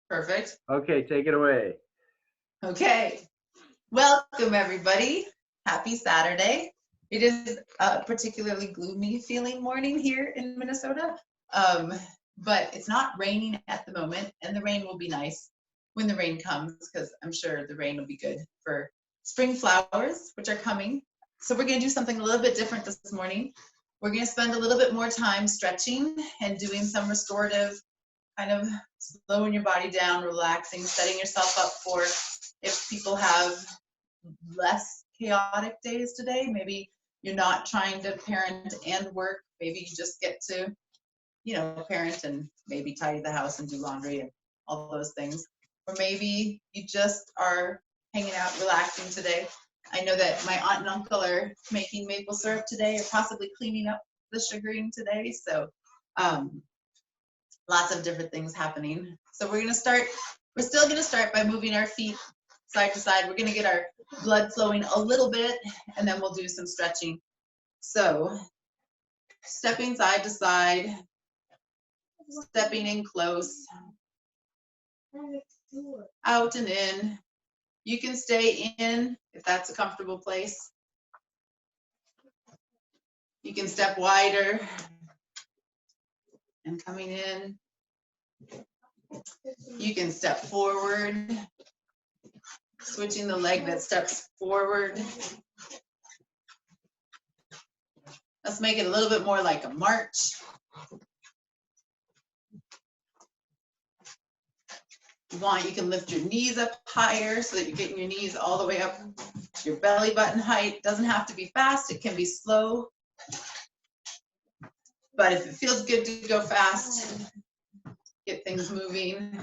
Perfect. Okay, take it away. Okay. Welcome, everybody. Happy Saturday. It is a particularly gloomy feeling morning here in Minnesota, um, but it's not raining at the moment, and the rain will be nice when the rain comes because I'm sure the rain will be good for spring flowers, which are coming. So we're going to do something a little bit different this morning. We're going to spend a little bit more time stretching and doing some restorative, kind of slowing your body down, relaxing, setting yourself up for if people have less chaotic days today. Maybe you're not trying to parent and work. Maybe you just get to, parent and maybe tidy the house and do laundry and all those things. Or maybe you just are hanging out, relaxing today. I know that my aunt and uncle are making maple syrup today, or possibly cleaning up the sugaring today. So lots of different things happening. So we're still going to start by moving our feet side to side. We're going to get our blood flowing a little bit, and then we'll do some stretching. So stepping side to side, stepping in close, out and in. You can stay in if that's a comfortable place. You can step wider and coming in. You can step forward, switching the leg that steps forward. Let's make it a little bit more like a march. If you want, you can lift your knees up higher so that you're getting your knees all the way up to your belly button height. Doesn't have to be fast, it can be slow. But if it feels good to go fast, get things moving.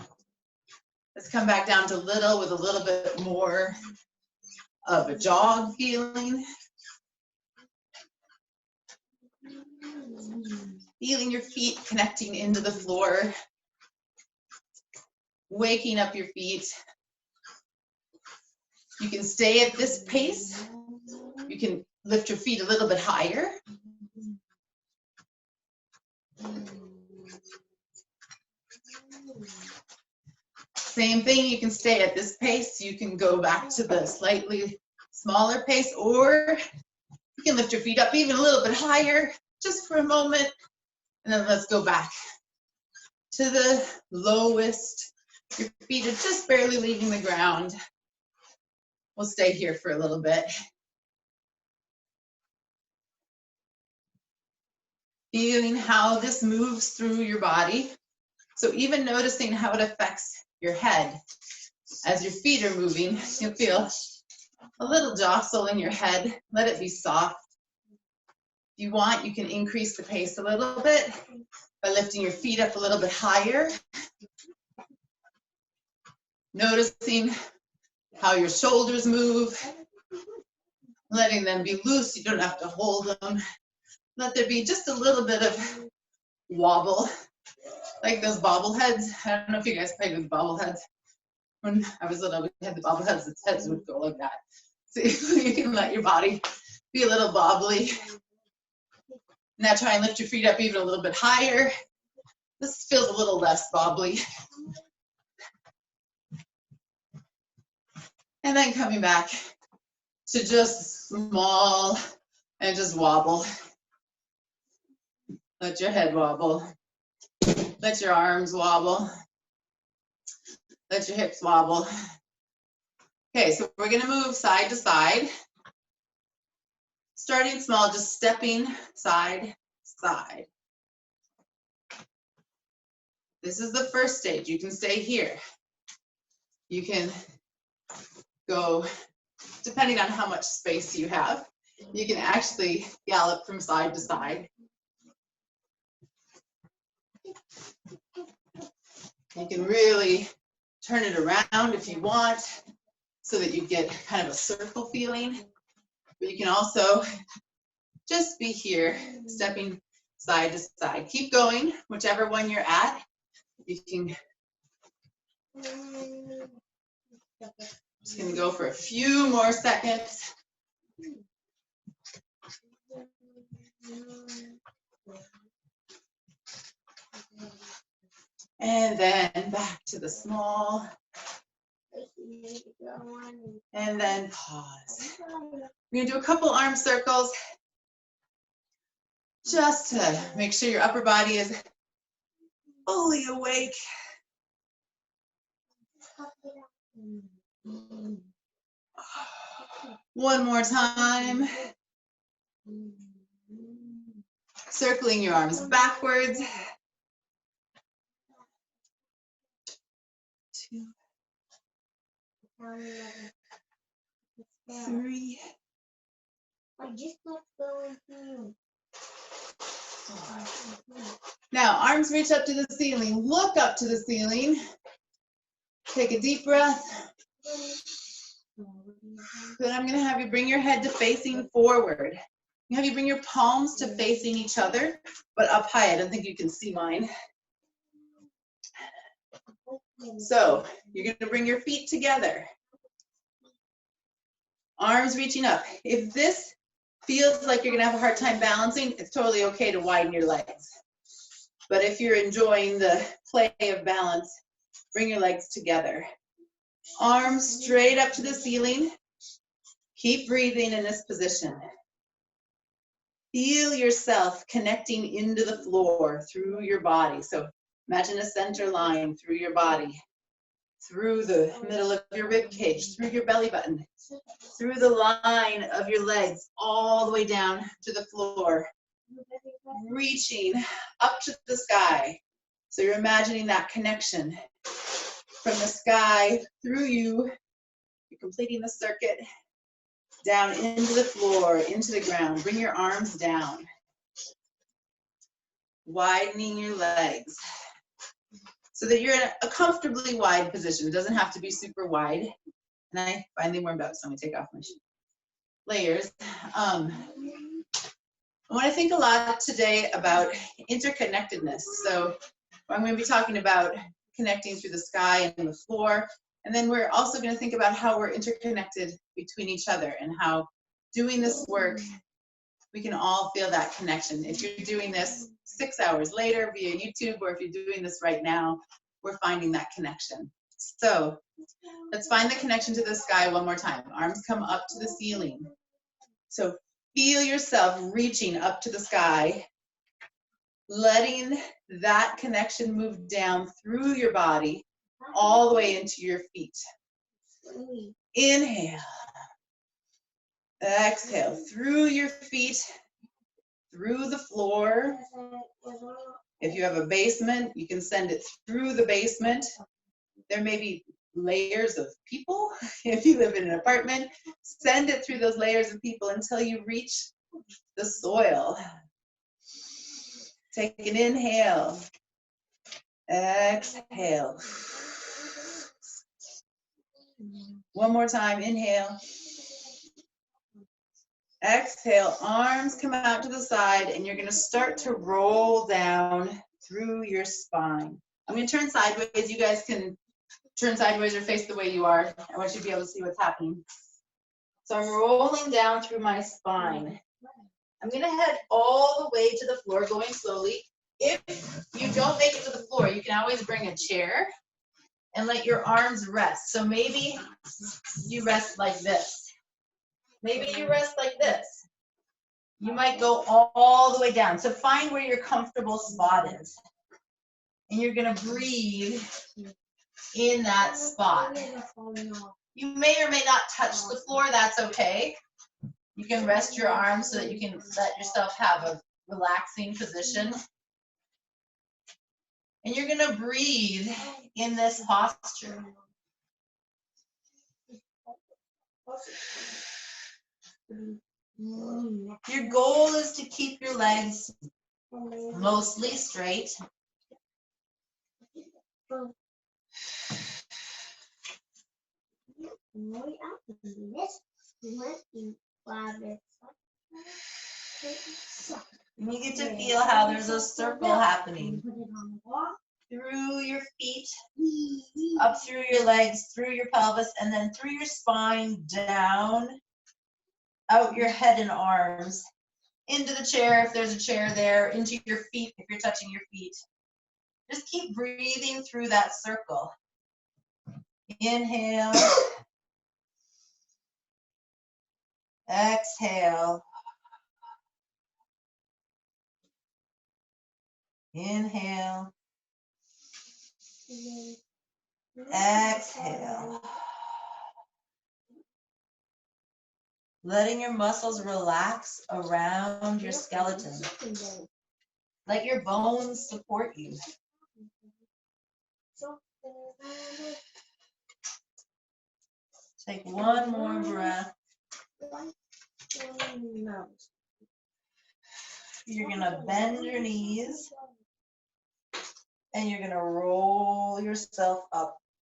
Let's come back down to little with a little bit more of a jog feeling. Feeling your feet connecting into the floor. Waking up your feet. You can stay at this pace. You can lift your feet a little bit higher. Same thing, you can stay at this pace. You can go back to the slightly smaller pace, or you can lift your feet up even a little bit higher just for a moment. And then let's go back to the lowest. Your feet are just barely leaving the ground. We'll stay here for a little bit. Feeling how this moves through your body. So even noticing how it affects your head. As your feet are moving, you'll feel a little jostle in your head. Let it be soft. If you want, you can increase the pace a little bit by lifting your feet up a little bit higher. Noticing how your shoulders move. Letting them be loose. You don't have to hold them. Let there be just a little bit of wobble, like those bobbleheads. I don't know if you guys played with bobbleheads. When I was little, we had the bobbleheads, the heads would go like that. So you can let your body be a little bobbly. Now try and lift your feet up even a little bit higher. This feels a little less bobbly. And then coming back to just small and just wobble. Let your head wobble. Let your arms wobble. Let your hips wobble. Okay, so we're gonna move side to side. Starting small, just stepping side, side. This is the first stage. You can stay here. You can go, depending on how much space you have, you can actually gallop from side to side. You can really turn it around if you want so that you get kind of a circle feeling. But you can also just be here, stepping side to side. Keep going, whichever one you're at. You can, just gonna go for a few more seconds. And then back to the small. And then pause. We're gonna do a couple arm circles just to make sure your upper body is fully awake. One more time. Circling your arms backwards. 2, 3. Now, arms reach up to the ceiling. Look up to the ceiling. Take a deep breath. Then I'm going to have you bring your head to facing forward. I'm going to have you bring your palms to facing each other, but up high. I don't think you can see mine. So you're going to bring your feet together. Arms reaching up. If this feels like you're going to have a hard time balancing, it's totally okay to widen your legs. But if you're enjoying the play of balance, bring your legs together. Arms straight up to the ceiling. Keep breathing in this position. Feel yourself connecting into the floor through your body. So imagine a center line through your body, through the middle of your rib cage, through your belly button, through the line of your legs, all the way down to the floor, reaching up to the sky. So you're imagining that connection from the sky through you. You're completing the circuit down into the floor, into the ground. Bring your arms down. Widening your legs so that you're in a comfortably wide position. It doesn't have to be super wide. And I finally warmed up, so I'm gonna take off my layers. I want to think a lot today about interconnectedness. So I'm going to be talking about connecting through the sky and the floor. And then we're also going to think about how we're interconnected between each other and how doing this work, we can all feel that connection. If you're doing this 6 hours later via YouTube, or if you're doing this right now, we're finding that connection. So let's find the connection to the sky one more time. Arms come up to the ceiling. So feel yourself reaching up to the sky, letting that connection move down through your body, all the way into your feet. Inhale. Exhale through your feet, through the floor. If you have a basement, you can send it through the basement. There may be layers of people. If you live in an apartment, send it through those layers of people until you reach the soil. Take an inhale. Exhale. One more time, inhale. Exhale, arms come out to the side, and you're going to start to roll down through your spine. I'm going to turn sideways. You guys can turn sideways or face the way you are. I want you to be able to see what's happening. So I'm rolling down through my spine. I'm going to head all the way to the floor, going slowly. If you don't make it to the floor, you can always bring a chair and let your arms rest. So maybe you rest like this. Maybe you rest like this. You might go all the way down. So find where your comfortable spot is. And you're going to breathe in that spot. You may or may not touch the floor. That's okay. You can rest your arms so that you can let yourself have a relaxing position. And you're going to breathe in this posture. Your goal is to keep your legs mostly straight. And you get to feel how there's a circle happening through your feet, up through your legs, through your pelvis, and then through your spine, down, out your head and arms, into the chair if there's a chair there, into your feet if you're touching your feet. Just keep breathing through that circle. Inhale. Exhale. Inhale. Exhale. Letting your muscles relax around your skeleton. Let your bones support you. Take one more breath. You're going to bend your knees and you're going to roll yourself up.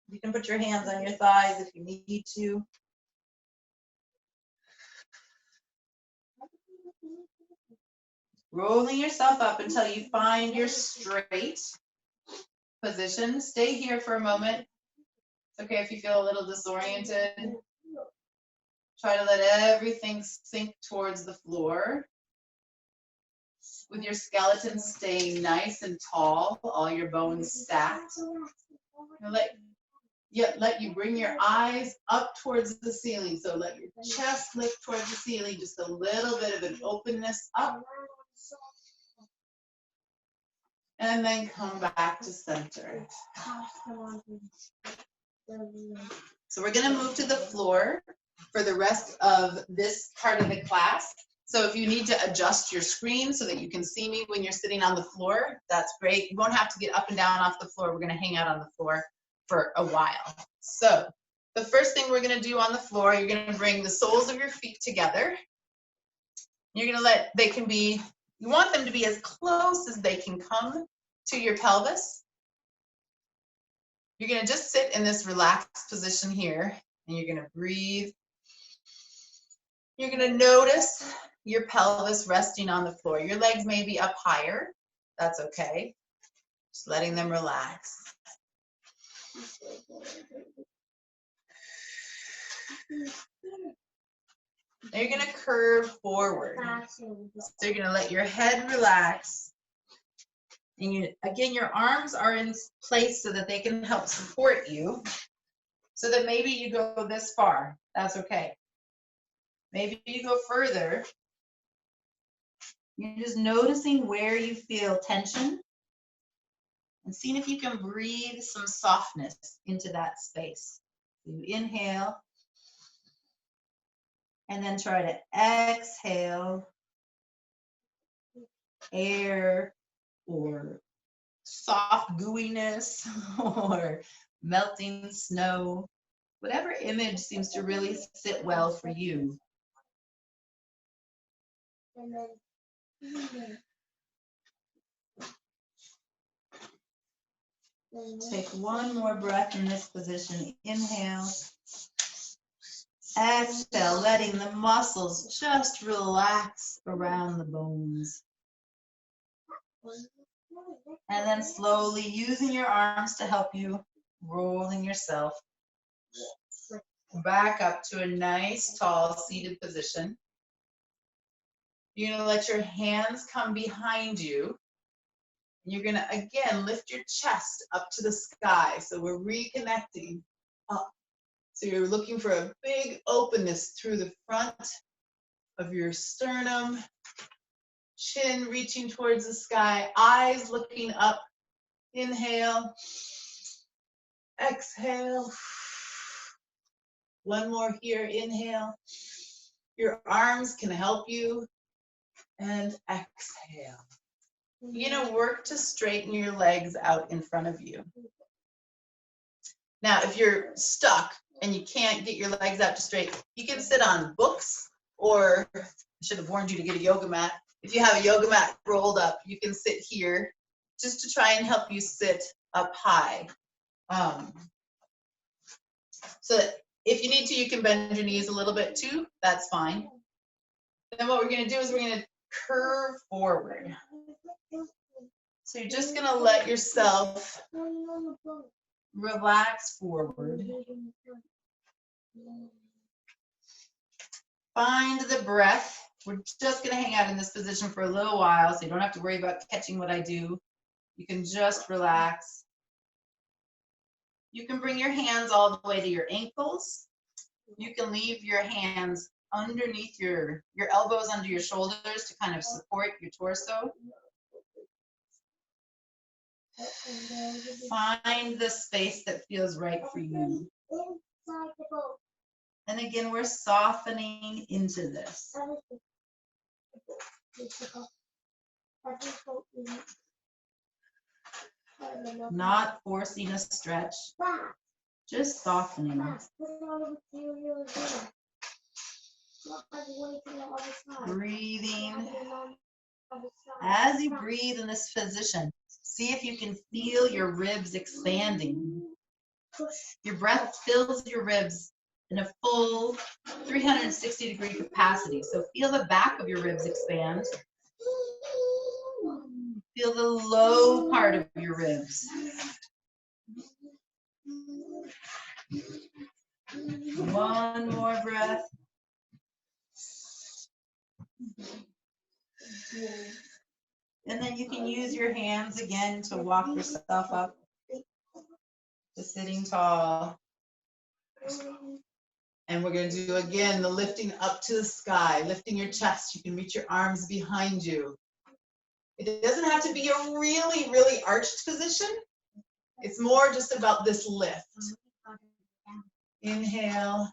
You can put your hands on your thighs if you need to. Rolling yourself up until you find your straight position. Stay here for a moment. It's okay if you feel a little disoriented. Try to let everything sink towards the floor. With your skeleton staying nice and tall, all your bones stacked. Let you bring your eyes up towards the ceiling. So let your chest lift towards the ceiling, just a little bit of an openness up. And then come back to center. So we're going to move to the floor for the rest of this part of the class. So if you need to adjust your screen so that you can see me when you're sitting on the floor, that's great. You won't have to get up and down off the floor. We're going to hang out on the floor for a while. So the first thing we're going to do on the floor, you're going to bring the soles of your feet together. You're going to you want them to be as close as they can come to your pelvis. You're going to just sit in this relaxed position here, and you're going to breathe. You're going to notice your pelvis resting on the floor. Your legs may be up higher. That's okay. Just letting them relax. Now you're going to curve forward. So you're going to let your head relax. And again, your arms are in place so that they can help support you. So that maybe you go this far. That's okay. Maybe you go further. You're just noticing where you feel tension and seeing if you can breathe some softness into that space. You inhale and then try to exhale air or soft gooiness or melting snow, whatever image seems to really sit well for you. Take one more breath in this position. Inhale. Exhale, letting the muscles just relax around the bones. And then slowly using your arms to help you, rolling yourself back up to a nice, tall, seated position. You're going to let your hands come behind you. You're going to, again, lift your chest up to the sky. So we're reconnecting up. So you're looking for a big openness through the front of your sternum, chin reaching towards the sky, eyes looking up. Inhale, exhale. One more here, inhale. Your arms can help you, and exhale. You're gonna work to straighten your legs out in front of you. Now, if you're stuck and you can't get your legs out to straight, you can sit on books, or I should have warned you to get a yoga mat. If you have a yoga mat rolled up, you can sit here just to try and help you sit up high. So that if you need to, you can bend your knees a little bit too. That's fine. Then what we're going to do is we're going to curve forward. So you're just going to let yourself relax forward. Find the breath. We're just going to hang out in this position for a little while, so you don't have to worry about catching what I do. You can just relax. You can bring your hands all the way to your ankles. You can leave your hands underneath your elbows under your shoulders to kind of support your torso. Find the space that feels right for you. And again, we're softening into this. Not forcing a stretch, just softening. Breathing. As you breathe in this position, see if you can feel your ribs expanding. Your breath fills your ribs in a full 360-degree capacity. So feel the back of your ribs expand. Feel the low part of your ribs. One more breath. And then you can use your hands again to walk yourself up to sitting tall. And we're going to do again the lifting up to the sky, lifting your chest. You can reach your arms behind you. It doesn't have to be a really, really arched position. It's more just about this lift. Inhale.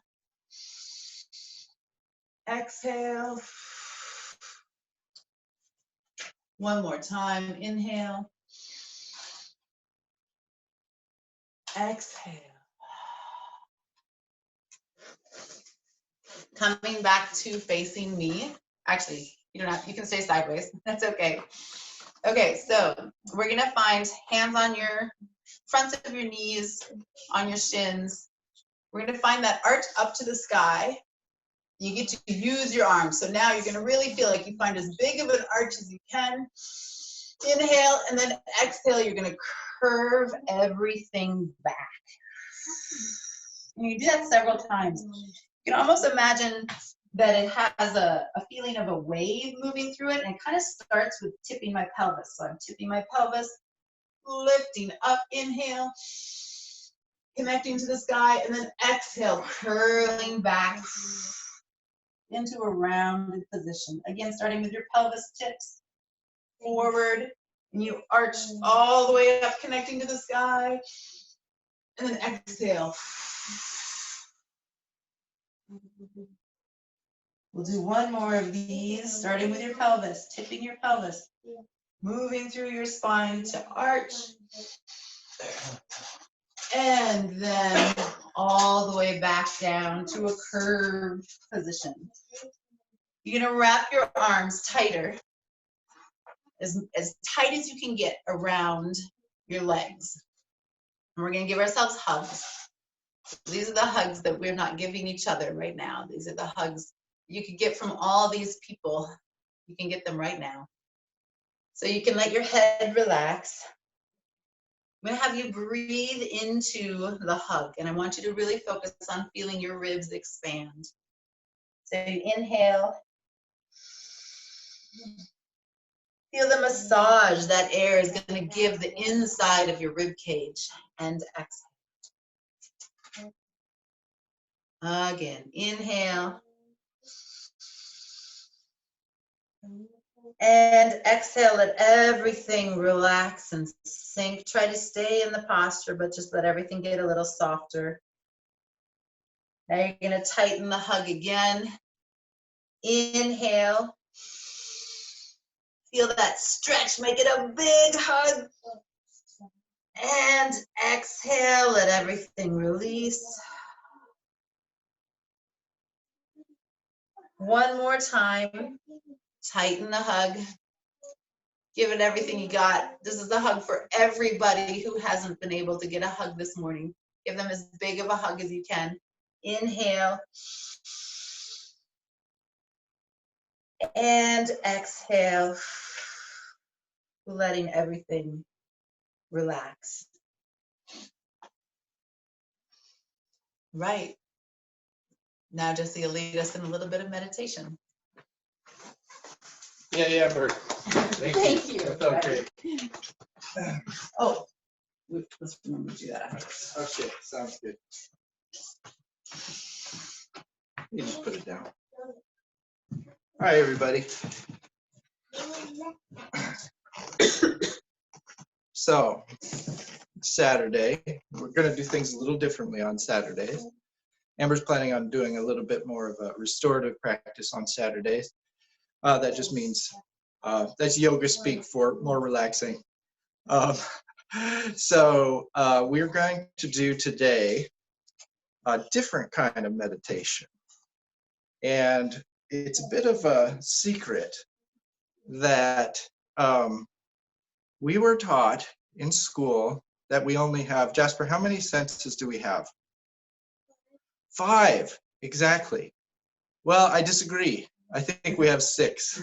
Exhale. One more time. Inhale. Exhale. Coming back to facing me. Actually, you don't have, you can stay sideways. That's okay. Okay, so we're gonna find hands on your fronts of your knees, on your shins. We're gonna find that arch up to the sky. You get to use your arms. So now you're gonna really feel like you find as big of an arch as you can. Inhale, and then exhale, you're gonna curve everything back. And you do that several times. You can almost imagine that it has a feeling of a wave moving through it, and it kind of starts with tipping my pelvis. So I'm tipping my pelvis, lifting up, inhale, connecting to the sky, and then exhale, curling back into a rounded position. Again, starting with your pelvis tips forward, and you arch all the way up, connecting to the sky, and then exhale. We'll do one more of these, starting with your pelvis, tipping your pelvis, moving through your spine to arch, and then all the way back down to a curved position. You're gonna wrap your arms tighter, as tight as you can get around your legs. And we're gonna give ourselves hugs. These are the hugs that we're not giving each other right now. These are the hugs you could get from all these people. You can get them right now. So you can let your head relax. I'm gonna have you breathe into the hug, and I want you to really focus on feeling your ribs expand. So you inhale. Feel the massage that air is gonna give the inside of your rib cage, and exhale. Again, inhale. And exhale, let everything relax and sink. Try to stay in the posture, but just let everything get a little softer. Now you're gonna tighten the hug again. Inhale. Feel that stretch, make it a big hug. And exhale, let everything release. One more time. Tighten the hug. Give it everything you got. This is the hug for everybody who hasn't been able to get a hug this morning. Give them as big of a hug as you can. Inhale. And exhale. Letting everything relax. Right. Now Jessie will lead us in a little bit of meditation. Yeah, Bert. Thank you. That's okay. Oh, let's remember to do that after. Okay, sounds good. You just put it down. Hi, everybody. So, Saturday, we're going to do things a little differently on Saturdays. Amber's planning on doing a little bit more of a restorative practice on Saturdays. That just means that's yoga speak for more relaxing. So we're going to do today a different kind of meditation. And it's a bit of a secret that we were taught in school that we only have, Jasper, how many senses do we have? 5, exactly. Well, I disagree. I think we have 6.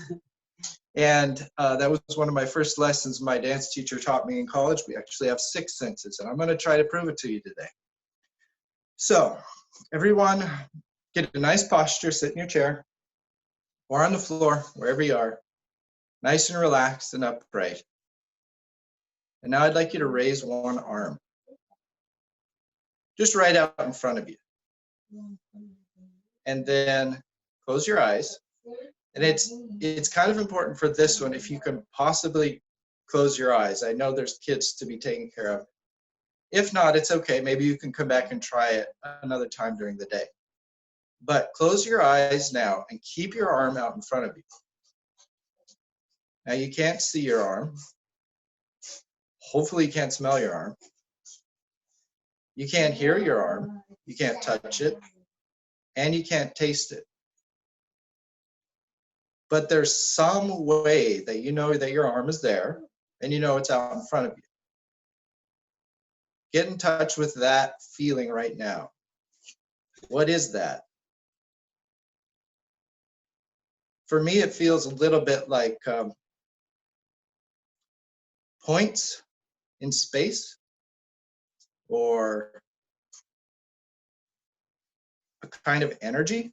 And that was one of my first lessons my dance teacher taught me in college. We actually have 6 senses, and I'm going to try to prove it to you today. So, everyone, get a nice posture, sit in your chair, or on the floor, wherever you are, nice and relaxed and upright. And now I'd like you to raise one arm, just right out in front of you. And then close your eyes. And it's kind of important for this one, if you can possibly close your eyes. I know there's kids to be taken care of. If not, it's okay. Maybe you can come back and try it another time during the day. But close your eyes now and keep your arm out in front of you. Now you can't see your arm. Hopefully you can't smell your arm. You can't hear your arm. You can't touch it. And you can't taste it. But there's some way that you know that your arm is there and you know it's out in front of you. Get in touch with that feeling right now. What is that? For me, it feels a little bit like points in space, or a kind of energy.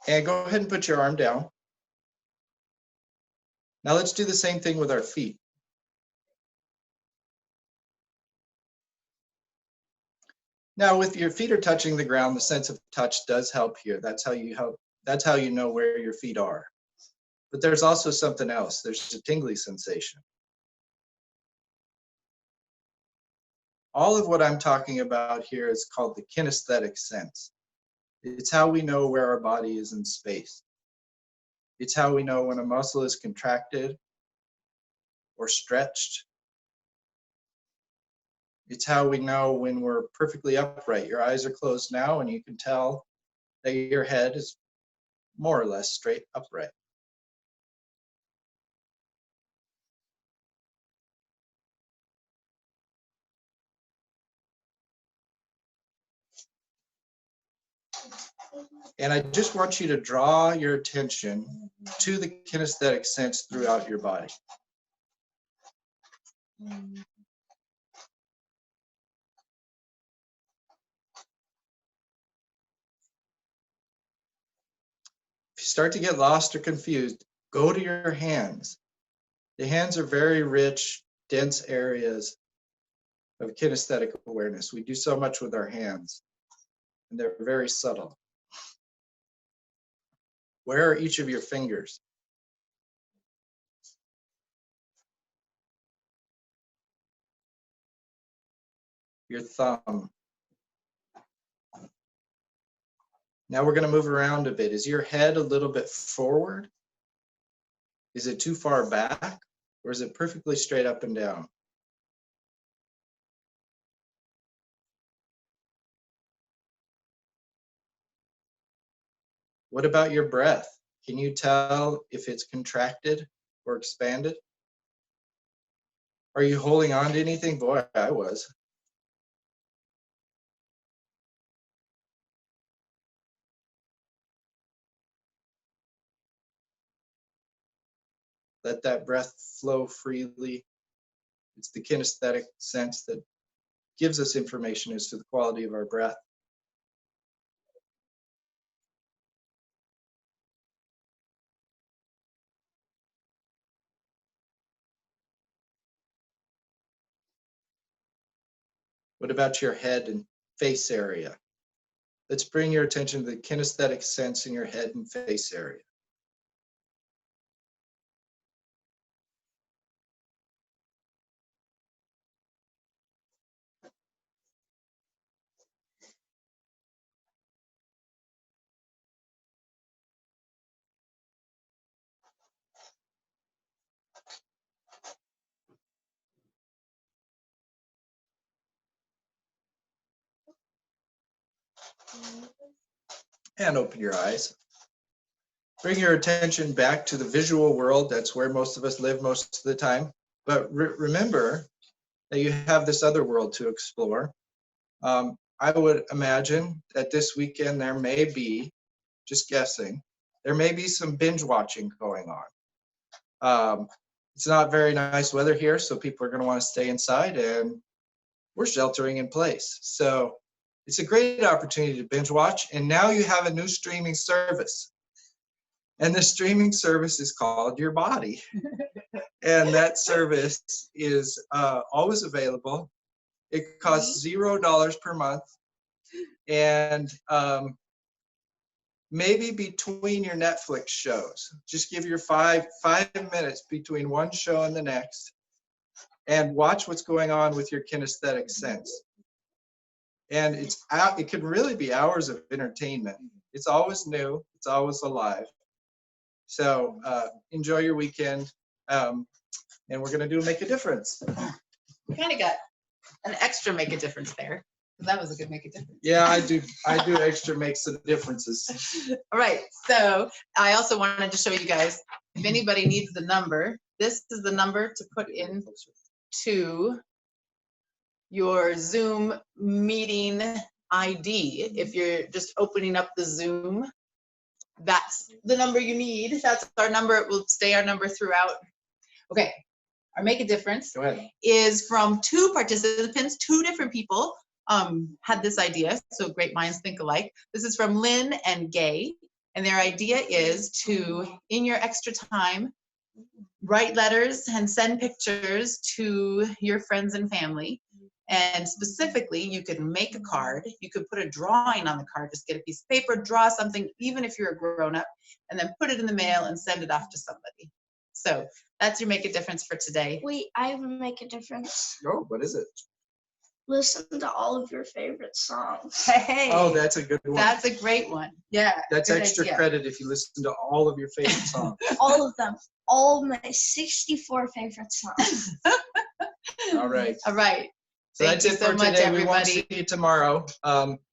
And go ahead and put your arm down. Now let's do the same thing with our feet. Now, with your feet are touching the ground, the sense of touch does help here. That's how you know where your feet are. But there's also something else. There's a tingly sensation. All of what I'm talking about here is called the kinesthetic sense. It's how we know where our body is in space. It's how we know when a muscle is contracted or stretched. It's how we know when we're perfectly upright. Your eyes are closed now and you can tell that your head is more or less straight upright. And I just want you to draw your attention to the kinesthetic sense throughout your body. If you start to get lost or confused, go to your hands. The hands are very rich, dense areas of kinesthetic awareness. We do so much with our hands, and they're very subtle. Where are each of your fingers? Your thumb. Now we're going to move around a bit. Is your head a little bit forward? Is it too far back? Or is it perfectly straight up and down? What about your breath? Can you tell if it's contracted or expanded? Are you holding on to anything? Boy, I was. Let that breath flow freely. It's the kinesthetic sense that gives us information as to the quality of our breath. What about your head and face area? Let's bring your attention to the kinesthetic sense in your head and face area. And open your eyes. Bring your attention back to the visual world. That's where most of us live most of the time. But remember that you have this other world to explore. I would imagine that this weekend there may be, just guessing, there may be some binge watching going on. It's not very nice weather here, so people are going to want to stay inside, and we're sheltering in place. So it's a great opportunity to binge watch, and now you have a new streaming service. And the streaming service is called Your Body. And that service is always available. It costs $0 per month. And maybe between your Netflix shows, just give your five minutes between one show and the next and watch what's going on with your kinesthetic sense. And it could really be hours of entertainment. It's always new, it's always alive. So enjoy your weekend, and we're gonna do Make a Difference. We kind of got an extra make a difference there. That was a good make a difference. Yeah, I do extra makes some differences. All right, so I also wanted to show you guys, if anybody needs the number, this is the number to put in to your Zoom meeting ID. If you're just opening up the Zoom, that's the number you need. That's our number. It will stay our number throughout. Okay, our Make a Difference Go ahead. is from 2 participants, 2 different people had this idea, so great minds think alike. This is from Lynn and Gay, and their idea is to, in your extra time, write letters and send pictures to your friends and family. And specifically, you could make a card, you could put a drawing on the card, just get a piece of paper, draw something, even if you're a grown-up, and then put it in the mail and send it off to somebody. So that's your Make a Difference for today. Wait, I have a Make a Difference. Oh, what is it? Listen to all of your favorite songs. Hey, Oh, that's a good one. that's a great one. Yeah. That's good extra idea. credit if you listen to all of your favorite songs. All of them. All of my 64 favorite songs. All right. All right. So Thank that's you it so for much, today. We won't see everybody. you tomorrow.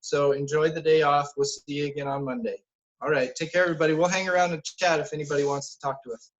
So enjoy the day off. We'll see you again on Monday. All right. Take care, everybody. We'll hang around and chat if anybody wants to talk to us.